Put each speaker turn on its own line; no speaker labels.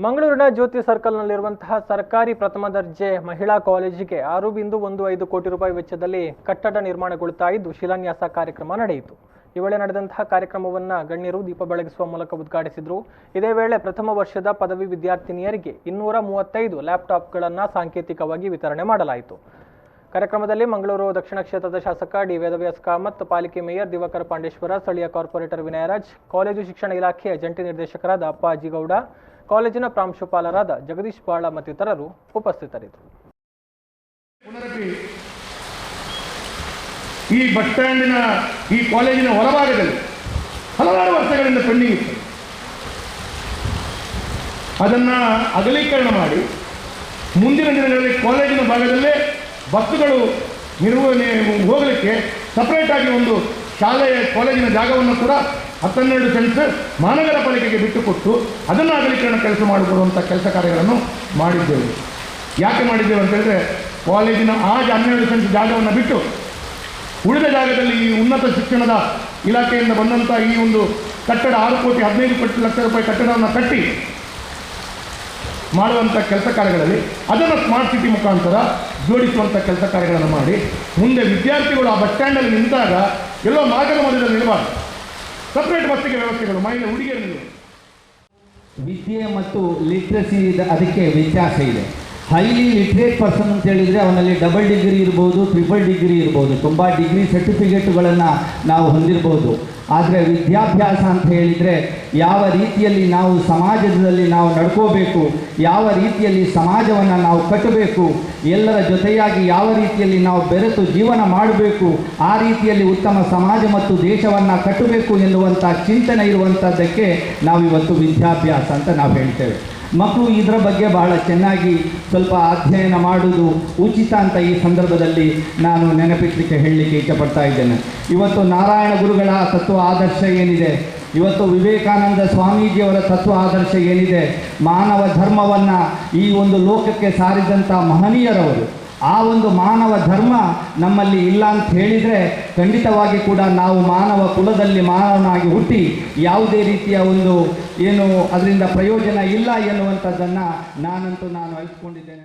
ಮಂಗಳೂರಿನ ಜ್ಯೋತಿ ಸರ್ಕಲ್ನಲ್ಲಿರುವಂತಹ ಸರ್ಕಾರಿ ಪ್ರಥಮ ದರ್ಜೆ ಮಹಿಳಾ ಕಾಲೇಜಿಗೆ 6.15 ಕೋಟಿ ರೂಪಾಯಿ ವೆಚ್ಚದಲ್ಲಿ ಕಟ್ಟಡ ನಿರ್ಮಾಣಗೊಳ್ಳುತ್ತಾ ಇದ್ದು ಶಿಲಾನ್ಯಾಸ ಕಾರ್ಯಕ್ರಮ ನಡೆಯಿತು. ಈ ವೇಳೆ ನಡೆದಂತಹ ಕಾರ್ಯಕ್ರಮವನ್ನು ಗಣ್ಯರು ದೀಪ ಬೆಳಗಿಸುವ ಮೂಲಕ ಉದ್ಘಾಟಿಸಿದರು. ಇದೇ ವೇಳೆ ಪ್ರಥಮ ವರ್ಷದ ಪದವಿ ವಿದ್ಯಾರ್ಥಿನಿಯರಿಗೆ 235 ಲ್ಯಾಪ್ಟಾಪ್ಗಳನ್ನು ಸಾಂಕೇತಿಕವಾಗಿ ವಿತರಣೆ ಮಾಡಲಾಯಿತು. ಕಾರ್ಯಕ್ರಮದಲ್ಲಿ ಮಂಗಳೂರು ದಕ್ಷಿಣ ಕ್ಷೇತ್ರದ ಶಾಸಕ ಡಿ ವೇದವ್ಯಾಸ್ ಕಾಮತ್, ಪಾಲಿಕೆ ಮೇಯರ್ ದಿವಾಕರ್ ಪಾಂಡೇಶ್ವರ, ಸ್ಥಳೀಯ ಕಾರ್ಪೊರೇಟರ್ ವಿನಯರಾಜ್, ಕಾಲೇಜು ಶಿಕ್ಷಣ ಇಲಾಖೆಯ ಜಂಟಿ ನಿರ್ದೇಶಕರಾದ ಅಪ್ಪಾಜಿ ಗೌಡ, ಕಾಲೇಜಿನ ಪ್ರಾಂಶುಪಾಲರಾದ ಜಗದೀಶ್ ಬಾಳ ಮತ್ತಿತರರು ಉಪಸ್ಥಿತರಿದ್ದರು.
ಈ ಬಸ್ ಸ್ಟ್ಯಾಂಡಿನ ಈ ಕಾಲೇಜಿನ ಹೊರಭಾಗದಲ್ಲಿ ಹಲವಾರು ವರ್ಷಗಳಿಂದ ಪೆಂಡಿಂಗ್ ಇತ್ತು. ಅದನ್ನು ಅಗಲೀಕರಣ ಮಾಡಿ ಮುಂದಿನ ದಿನಗಳಲ್ಲಿ ಕಾಲೇಜಿನ ಭಾಗದಲ್ಲೇ ಬಸ್ಸುಗಳು ನಿರ್ವಹಣೆ ಹೋಗಲಿಕ್ಕೆ ಸಪರೇಟ್ ಆಗಿ ಒಂದು ಶಾಲೆಯ ಕಾಲೇಜಿನ ಜಾಗವನ್ನು ಕೂಡ 12 ಸೆಂಟ್ಸ್ ಮಹಾನಗರ ಪಾಲಿಕೆಗೆ ಬಿಟ್ಟುಕೊಟ್ಟು ಅದನ್ನು ಅಗಲೀಕರಣ ಕೆಲಸ ಮಾಡಿಕೊಡುವಂಥ ಕೆಲಸ ಕಾರ್ಯಗಳನ್ನು ಮಾಡಿದ್ದೇವೆ. ಯಾಕೆ ಮಾಡಿದ್ದೇವೆ ಅಂತ ಹೇಳಿದ್ರೆ, ಕಾಲೇಜಿನ 12 ಸೆಂಟ್ಸ್ ಜಾಗವನ್ನು ಬಿಟ್ಟು ಉಳಿದ ಜಾಗದಲ್ಲಿ ಈ ಉನ್ನತ ಶಿಕ್ಷಣದ ಇಲಾಖೆಯಿಂದ ಬಂದಂಥ ಈ ಒಂದು ಕಟ್ಟಡ 6.15 ಲಕ್ಷ ರೂಪಾಯಿ ಕಟ್ಟಡವನ್ನು ಕಟ್ಟಿ ಮಾಡುವಂಥ ಕೆಲಸ ಕಾರ್ಯಗಳಲ್ಲಿ ಅದನ್ನು ಸ್ಮಾರ್ಟ್ ಸಿಟಿ ಮುಖಾಂತರ ಜೋಡಿಸುವಂಥ ಕೆಲಸ ಕಾರ್ಯಗಳನ್ನು ಮಾಡಿ ಮುಂದೆ ವಿದ್ಯಾರ್ಥಿಗಳು ಆ ಬಸ್ ಸ್ಟ್ಯಾಂಡಲ್ಲಿ ನಿಂತಾಗ ಎಲ್ಲೋ ಮಾರ್ಗದ ಮಧ್ಯದಲ್ಲಿ ನಿಲ್ಲಬಾರ್ದು. ಸಪ್ರೇಟ್ ಬಸ್ಸಿಗೆ ವ್ಯವಸ್ಥೆಗಳು ಮಹಿಳೆ ಹುಡುಗಿಯರು.
ವಿದ್ಯೆ ಮತ್ತು ಲಿಟ್ರಸಿ ಅದಕ್ಕೆ ವ್ಯತ್ಯಾಸ ಇದೆ. ಹೈಲಿ ಲಿಟ್ರೇಟ್ ಪರ್ಸನ್ ಅಂತ ಹೇಳಿದರೆ ಅವನಲ್ಲಿ ಡಬಲ್ ಡಿಗ್ರಿ ಇರ್ಬೋದು, ಟ್ರಿಪಲ್ ಡಿಗ್ರಿ ಇರ್ಬೋದು, ತುಂಬ ಡಿಗ್ರಿ ಸರ್ಟಿಫಿಕೇಟುಗಳನ್ನು ನಾವು ಹೊಂದಿರ್ಬೋದು. ಆದರೆ ವಿದ್ಯಾಭ್ಯಾಸ ಅಂತ ಹೇಳಿದರೆ ಯಾವ ರೀತಿಯಲ್ಲಿ ನಾವು ಸಮಾಜದಲ್ಲಿ ನಾವು ನಡ್ಕೋಬೇಕು, ಯಾವ ರೀತಿಯಲ್ಲಿ ಸಮಾಜವನ್ನು ನಾವು ಕಟ್ಟಬೇಕು, ಎಲ್ಲರ ಜೊತೆಯಾಗಿ ಯಾವ ರೀತಿಯಲ್ಲಿ ನಾವು ಬೆರೆತು ಜೀವನ ಮಾಡಬೇಕು, ಆ ರೀತಿಯಲ್ಲಿ ಉತ್ತಮ ಸಮಾಜ ಮತ್ತು ದೇಶವನ್ನು ಕಟ್ಟಬೇಕು ಎನ್ನುವಂಥ ಚಿಂತನೆ ಇರುವಂಥದ್ದಕ್ಕೆ ನಾವಿವತ್ತು ವಿದ್ಯಾಭ್ಯಾಸ ಅಂತ ನಾವು ಹೇಳ್ತೇವೆ. ಮಕ್ಕಳು ಇದರ ಬಗ್ಗೆ ಬಹಳ ಚೆನ್ನಾಗಿ ಸ್ವಲ್ಪ ಅಧ್ಯಯನ ಮಾಡುವುದು ಉಚಿತ ಅಂತ ಈ ಸಂದರ್ಭದಲ್ಲಿ ನಾನು ನೆನಪಿಸಲಿಕ್ಕೆ ಹೇಳಲಿಕ್ಕೆ ಇಷ್ಟಪಡ್ತಾ ಇದ್ದೇನೆ. ಇವತ್ತು ನಾರಾಯಣ ಗುರುಗಳ ತತ್ವ ಆದರ್ಶ ಏನಿದೆ, ಇವತ್ತು ವಿವೇಕಾನಂದ ಸ್ವಾಮೀಜಿಯವರ ತತ್ವ ಆದರ್ಶ ಏನಿದೆ, ಮಾನವ ಧರ್ಮವನ್ನು ಈ ಒಂದು ಲೋಕಕ್ಕೆ ಸಾರಿದಂಥ ಮಹನೀಯರವರು, ಆ ಒಂದು ಮಾನವ ಧರ್ಮ ನಮ್ಮಲ್ಲಿ ಇಲ್ಲ ಅಂತ ಹೇಳಿದರೆ ಖಂಡಿತವಾಗಿ ಕೂಡ ನಾವು ಮಾನವ ಕುಲದಲ್ಲಿ ಮಾನವನಾಗಿ ಹುಟ್ಟಿ ಯಾವುದೇ ರೀತಿಯ ಒಂದು ಏನು ಅದರಿಂದ ಪ್ರಯೋಜನ ಇಲ್ಲ ಎನ್ನುವಂಥದ್ದನ್ನು ನಾನು ಅರಿತುಕೊಂಡಿದ್ದೇನೆ.